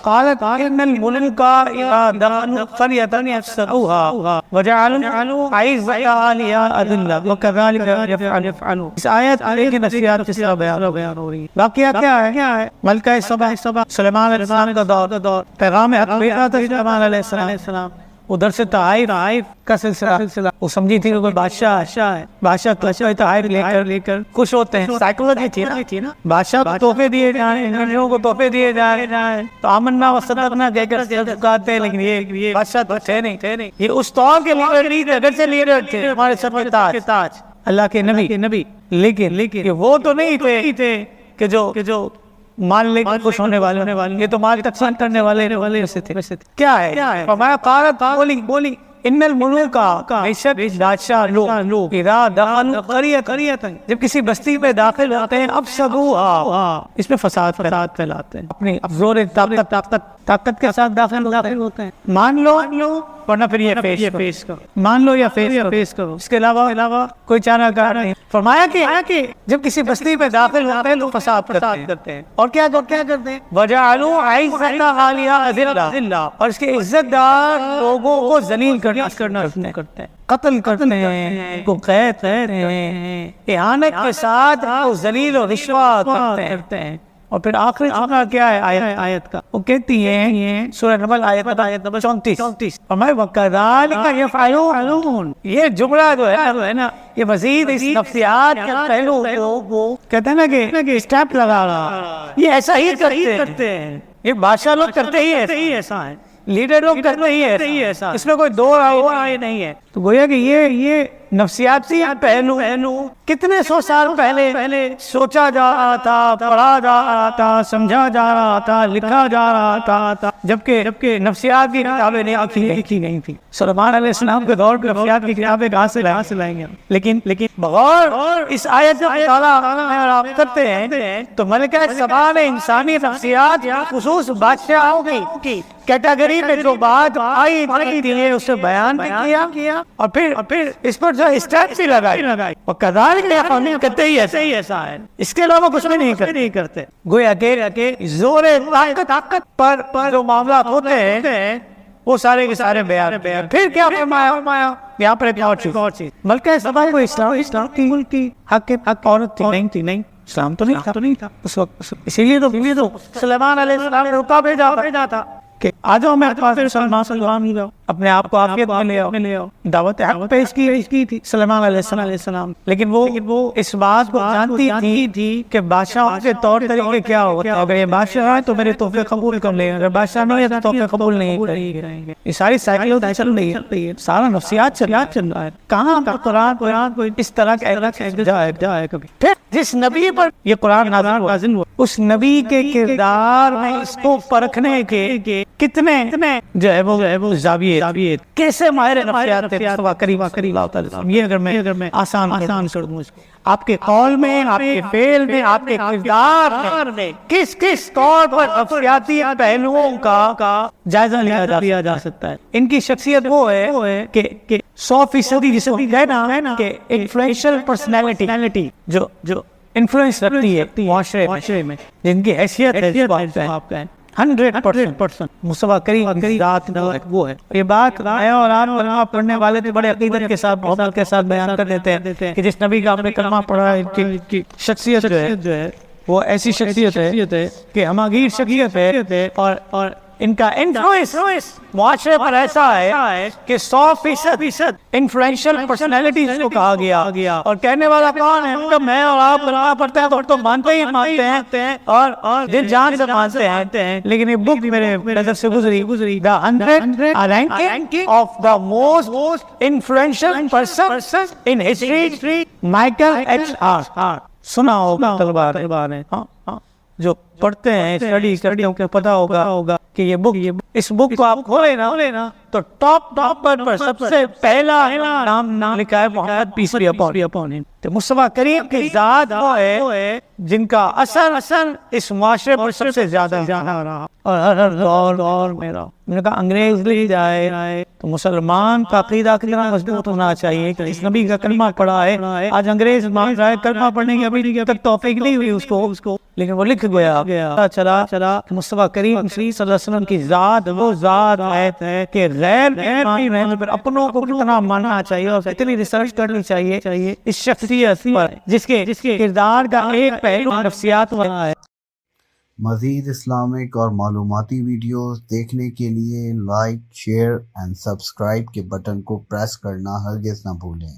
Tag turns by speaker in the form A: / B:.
A: قالت ان الملوك اذا دخلوا قرية افسدوها وجعلوا اعزة اهلها اذلة وكذلك يفعلون. اس آیت کی نصیحت کس طرح بیان ہو رہی ہے؟ واقعہ کیا ہے؟ ملکہ سبا سلیمان علیہ السلام کا دور، پیغام حق بھیجا تھا سلیمان علیہ السلام، ادھر سے تحائف کا سلسلہ، وہ سمجھی تھی کہ کوئی بادشاہ ہے، بادشاہ تحائف لے کر خوش ہوتے ہیں، سائیکولوجی تھی نا، بادشاہ کو تحفے دیے جائیں، انگریزوں کو تحفے دیے جائیں تو آمنا و صدقنا کہہ کر سر جھکاتے ہیں، لیکن یہ بادشاہ تو تھے نہیں، یہ اس طور کے لیڈر اگر سے لیڈر تھے، ہمارے سر پہ تاج اللہ کے نبی، لیکن وہ تو نہیں تھے کہ جو مال لے کر خوش ہونے والے، یہ تو مال تقسیم کرنے والے سے تھے. کیا ہے فرمایا قالت بولی ان الملوک بادشاہ لوگ اذا دخلوا قریۃ جب کسی بستی میں داخل ہوتے ہیں افسدوها اس میں فساد پھیلاتے ہیں، اپنی زور طاقت کے ساتھ داخل ہوتے ہیں. مان لو ورنہ پھر یہ پیش کرو، مان لو یا پیش کرو، اس کے علاوہ کوئی چارہ کار نہیں. فرمایا کہ جب کسی بستی میں داخل ہوتے ہیں لوگ فساد کرتے ہیں اور کیا کرتے ہیں وجعلوا اعزة اهلها اذلة، اور اس کے عزت دار لوگوں کو ذلیل کرنا کرتے ہیں، قتل کرتے ہیں، کو قید کرتے ہیں، اہانت کے ساتھ ذلیل و رسوا کرتے ہیں. اور پھر آخری جملہ کیا ہے آیت کا؟ وہ کہتی ہے سورہ نمل آیت نمبر 34 فرمائے وَكَذَلِكَ يَفْعَلُونَ. یہ جملہ جو ہے نا یہ مزید اس نفسیات کے پہلو کو کہتے ہیں نا کہ اسٹیپ لگا رہا، یہ ایسا ہی کرتے ہیں، یہ بادشاہ لوگ کرتے ہی ایسا ہے، لیڈر لوگ کرتے ہی ایسا، اس میں کوئی دو رائے نہیں ہے. تو گویا کہ یہ نفسیاتی پہلو کتنے سو سال پہلے سوچا جا رہا تھا، پڑھا جا رہا تھا، سمجھا جا رہا تھا، لکھا جا رہا تھا، جبکہ نفسیات کی کتابیں لکھی نہیں تھی. سلیمان علیہ السلام کے دور پہ نفسیات کی کتابیں کہاں سے لائیں گے؟ لیکن بغور اس آیت کا مطالعہ کرتے ہیں تو ملکہ سبا نے انسانی نفسیات خصوص بادشاہوں کی کیٹیگری میں جو بات آئی تھی اسے بیان بھی کیا اور پھر اس پر جو اسٹیپ بھی لگائی. اور کذالک یفعلون کہتے ہی ایسا ہے، اس کے علاوہ کچھ بھی نہیں کرتے. گویا کہ زور طاقت پر جو معاملات ہوتے ہیں وہ سارے کے سارے بیان. پھر کیا فرمایا یہاں پر ایک اور چیز، ملکہ سبا کو اسلام کی ملک کی حق عورت تھی نہیں، اسلام تو نہیں تھا اس وقت، اسی لیے تو سلیمان علیہ السلام نے رکا بھیجا تھا کہ آ جاؤ میں سلمان اپنے آپ کو عافیت میں لے آؤ. دعوت حق پیش کی تھی سلیمان علیہ السلام، لیکن وہ اس بات کو جانتی تھی کہ بادشاہ کے طور طریقے کیا ہوتا ہے. اگر یہ بادشاہ ہے تو میرے تحفے قبول کر لیں، اگر بادشاہ نہ ہے تو تحفے قبول نہیں کریں گے. یہ ساری سائیکل چل رہی ہے، سارا نفسیات چل رہا ہے. کہاں قرآن کوئی اس طرح کا جائے کبھی. پھر جس نبی پر یہ قرآن نازل ہوا اس نبی کے کردار میں اس کو پرکھنے کے کتنے جو ہے وہ زاویے کیسے ماہر نفسیات یہ اگر میں آسان چھوڑ دوں اس کو، آپ کے قول میں، آپ کے فعل میں، آپ کے کردار میں کس طور پر نفسیاتی پہلوؤں کا جائزہ لیا جا سکتا ہے. ان کی شخصیت وہ ہے کہ 100% جسے ہے نا کہ انفلوئنشل پرسنالٹی جو انفلوئنس رکھتی ہے معاشرے میں، جن کی حیثیت ہے 100% مصطفیٰ کریم کی ذات وہ ہے. یہ بات اور آپ پڑھنے والے تھے بڑے عقیدت کے ساتھ محبت کے ساتھ بیان کر دیتے ہیں کہ جس نبی کا آپ نے کلمہ پڑھا ہے ان کی شخصیت جو ہے وہ ایسی شخصیت ہے کہ ہماگیر شخصیت ہے اور ان کا انفلوئنس معاشرے پر ایسا ہے کہ 100% انفلوئنشل پرسنالٹیز کو کہا گیا. اور کہنے والا کون ہے؟ کہ میں اور آپ کلمہ پڑھتے ہیں تو مانتے ہیں اور دل جان سے مانتے ہیں. لیکن یہ بک میرے نظر سے گزری The 100 Ranking of the Most Influential Person in History Michael H R. سنا ہوگا طلباء نے جو پڑھتے ہیں اسٹڈی کرتے ہیں پتا ہوگا کہ یہ بک اس بک کو آپ کھولے نا تو ٹاپ پر سب سے پہلا نام لکھا ہے محمد پیس بی اپون ہم. تو مصطفیٰ کریم کی ذات وہ ہے جن کا اثر اس معاشرے پر سب سے زیادہ رہا. اور ہر دور میرا. میں نے کہا انگریز لے جائے تو مسلمان کا عقیدہ کتنا مضبوط ہونا چاہیے کہ اس نبی کا کلمہ پڑھا ہے. آج انگریز مان رہا ہے کلمہ پڑھنے کی ابھی تک توفیق نہیں ہوئی اس کو, لیکن وہ لکھ گیا چلا مصطفیٰ کریم صلی اللہ علیہ وسلم کی ذات وہ ذات ہے کہ غیر ایمانی رہنے پر اپنوں کو کتنا ماننا چاہیے اور کتنی ریسرچ کرنی چاہیے اس شخصیت پر جس کے کردار کا ایک پہلو نفسیات والا ہے.
B: مزید اسلامک اور معلوماتی ویڈیوز دیکھنے کے لیے لائک، شیئر اینڈ سبسکرائب کے بٹن کو پریس کرنا ہرگز نہ بھولیں.